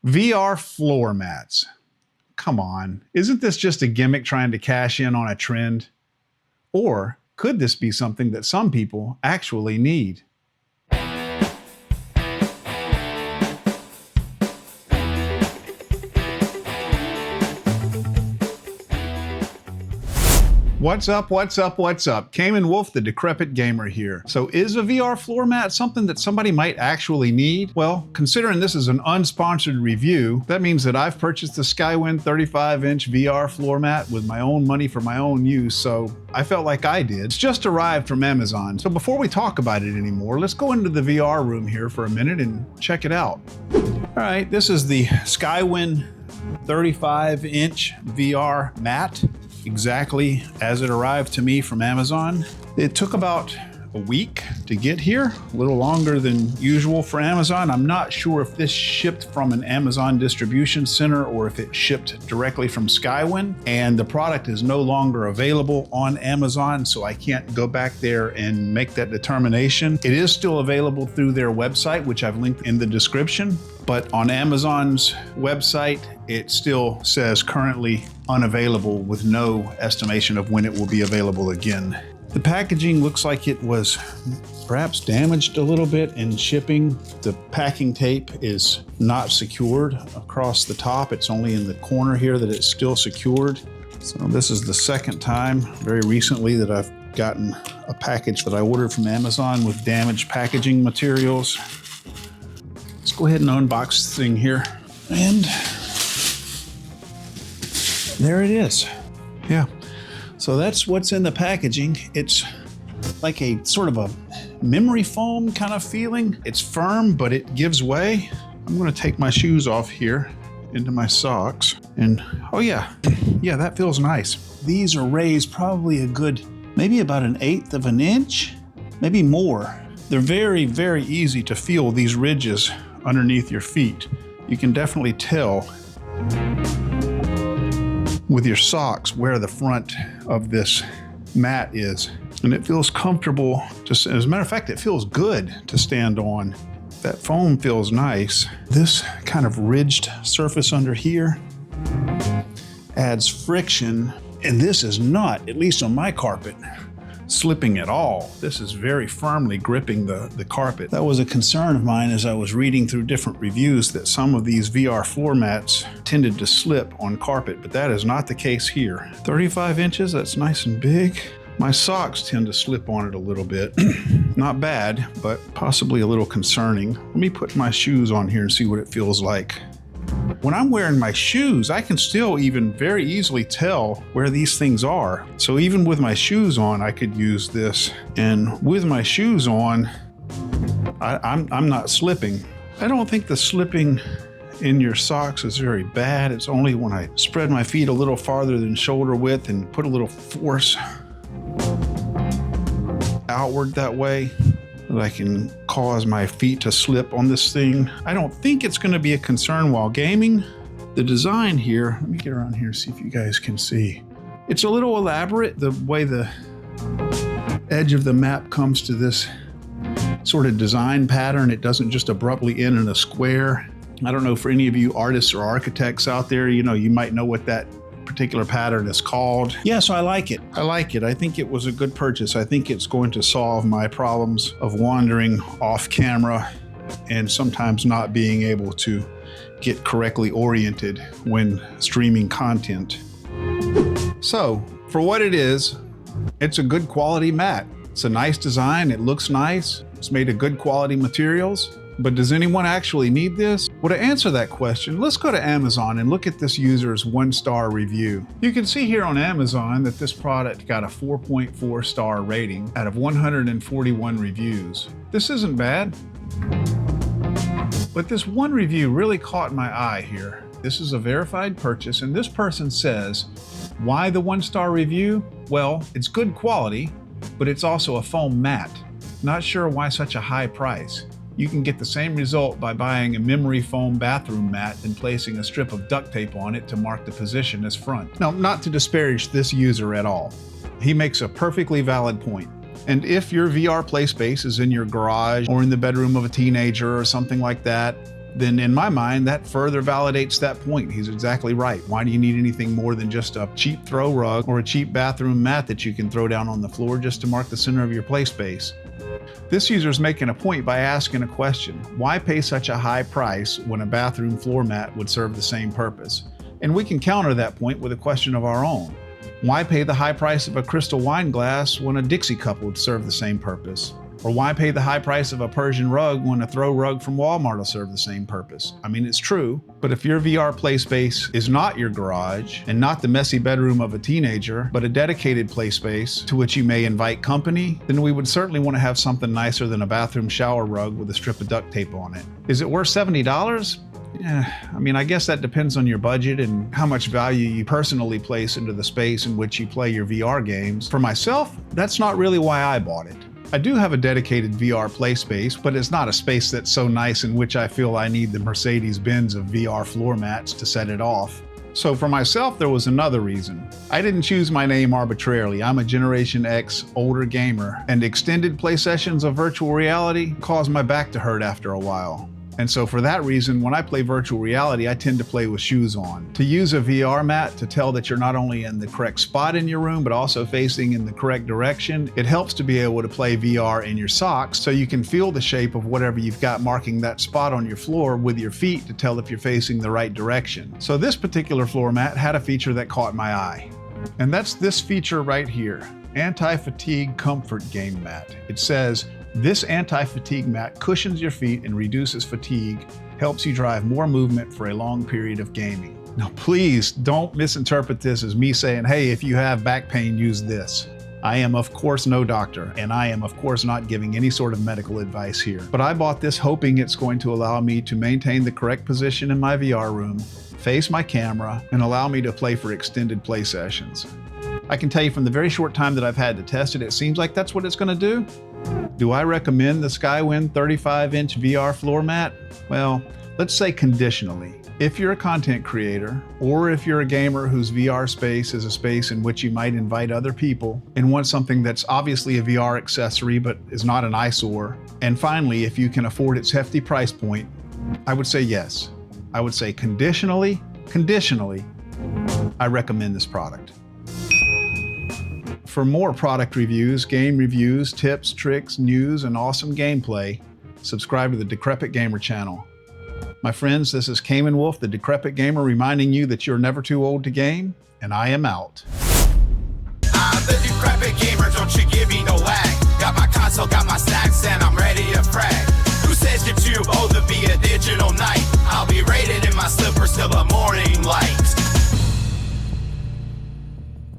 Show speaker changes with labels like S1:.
S1: VR floor mats. Come on, isn't this just a gimmick trying to cash in on a trend? Or could this be something that some people actually need? What's up, what's up, what's up? Cayman Wolf, the decrepit gamer here. So is a VR floor mat something that somebody might actually need? Well, considering this is an unsponsored review, that means that I've purchased the Skywin 35-inch VR floor mat with my own money for my own use, so I felt like I did. It's just arrived from Amazon. So before we talk about it anymore, let's go into the VR room here for a minute and check it out. All right, this is the Skywin 35-inch VR mat, exactly as it arrived to me from Amazon. It took about a week to get here, a little longer than usual for Amazon. I'm not sure if this shipped from an Amazon distribution center or if it shipped directly from Skywin, and the product is no longer available on Amazon, so I can't go back there and make that determination. It is still available through their website, which I've linked in the description, but on Amazon's website, it still says currently unavailable with no estimation of when it will be available again. The packaging looks like it was perhaps damaged a little bit in shipping. The packing tape is not secured across the top. It's only in the corner here that it's still secured. So this is the second time very recently that I've gotten a package that I ordered from Amazon with damaged packaging materials. Let's go ahead and unbox this thing here. And there it is. Yeah. So that's what's in the packaging. It's like a sort of a memory foam kind of feeling. It's firm, but it gives way. I'm going to take my shoes off here into my socks. And oh yeah, that feels nice. These are raised probably a good, maybe about 1/8 of an inch, maybe more. They're very, very easy to feel, these ridges underneath your feet. You can definitely tell with your socks where the front of this mat is. And it feels comfortable, as a matter of fact, it feels good to stand on. That foam feels nice. This kind of ridged surface under here adds friction, and this is not, at least on my carpet, slipping at all. This is very firmly gripping the carpet. That was a concern of mine as I was reading through different reviews, that some of these VR floor mats tended to slip on carpet, but that is not the case here. 35 inches, that's nice and big. My socks tend to slip on it a little bit. Not bad, but possibly a little concerning. Let me put my shoes on here and see what it feels like. When I'm wearing my shoes, I can still even very easily tell where these things are. So even with my shoes on, I could use this. And with my shoes on, I'm not slipping. I don't think the slipping in your socks is very bad. It's only when I spread my feet a little farther than shoulder width and put a little force outward that way that I can cause my feet to slip on this thing. I don't think it's going to be a concern while gaming. The design here, let me get around here and see if you guys can see. It's a little elaborate, the way the edge of the map comes to this sort of design pattern. It doesn't just abruptly end in a square. I don't know, for any of you artists or architects out there, you might know what that particular pattern is called. Yeah, so I like it. I think it was a good purchase. I think it's going to solve my problems of wandering off camera and sometimes not being able to get correctly oriented when streaming content. So, for what it is, it's a good quality mat. It's a nice design, it looks nice, it's made of good quality materials. But does anyone actually need this? Well, to answer that question, let's go to Amazon and look at this user's 1-star review. You can see here on Amazon that this product got a 4.4 star rating out of 141 reviews. This isn't bad. But this one review really caught my eye here. This is a verified purchase, and this person says, why the 1-star review? Well, it's good quality, but it's also a foam mat. Not sure why such a high price. You can get the same result by buying a memory foam bathroom mat and placing a strip of duct tape on it to mark the position as front. Now, not to disparage this user at all. He makes a perfectly valid point. And if your VR play space is in your garage or in the bedroom of a teenager or something like that, then in my mind, that further validates that point. He's exactly right. Why do you need anything more than just a cheap throw rug or a cheap bathroom mat that you can throw down on the floor just to mark the center of your play space? This user is making a point by asking a question. Why pay such a high price when a bathroom floor mat would serve the same purpose? And we can counter that point with a question of our own. Why pay the high price of a crystal wine glass when a Dixie cup would serve the same purpose? Or why pay the high price of a Persian rug when a throw rug from Walmart will serve the same purpose? I mean, it's true, but if your VR play space is not your garage and not the messy bedroom of a teenager, but a dedicated play space to which you may invite company, then we would certainly want to have something nicer than a bathroom shower rug with a strip of duct tape on it. Is it worth $70? Yeah, I mean, I guess that depends on your budget and how much value you personally place into the space in which you play your VR games. For myself, that's not really why I bought it. I do have a dedicated VR play space, but it's not a space that's so nice in which I feel I need the Mercedes-Benz of VR floor mats to set it off. So for myself, there was another reason. I didn't choose my name arbitrarily. I'm a Generation X older gamer, and extended play sessions of virtual reality cause my back to hurt after a while. And so for that reason, when I play virtual reality, I tend to play with shoes on. To use a VR mat to tell that you're not only in the correct spot in your room, but also facing in the correct direction, it helps to be able to play VR in your socks so you can feel the shape of whatever you've got marking that spot on your floor with your feet to tell if you're facing the right direction. So this particular floor mat had a feature that caught my eye. And that's this feature right here, Anti-Fatigue Comfort Game Mat. It says, this anti-fatigue mat cushions your feet and reduces fatigue, helps you drive more movement for a long period of gaming. Now please don't misinterpret this as me saying, hey, if you have back pain, use this. I am of course no doctor, and I am of course not giving any sort of medical advice here. But I bought this hoping it's going to allow me to maintain the correct position in my VR room, face my camera, and allow me to play for extended play sessions. I can tell you from the very short time that I've had to test it, it seems like that's what it's going to do. Do I recommend the Skywin 35-inch VR floor mat? Well, let's say conditionally. If you're a content creator, or if you're a gamer whose VR space is a space in which you might invite other people and want something that's obviously a VR accessory but is not an eyesore, and finally, if you can afford its hefty price point, I would say yes. I would say conditionally, I recommend this product. For more product reviews, game reviews, tips, tricks, news, and awesome gameplay, subscribe to the Decrepit Gamer channel. My friends, this is Cayman Wolf, the Decrepit Gamer, reminding you that you're never too old to game, and I am out.
S2: I'm the Decrepit Gamer, don't you give me no lag. Got my console, got my stacks, and I'm ready to frag. Who says YouTube, oh, the be a digital knight? I'll be ready.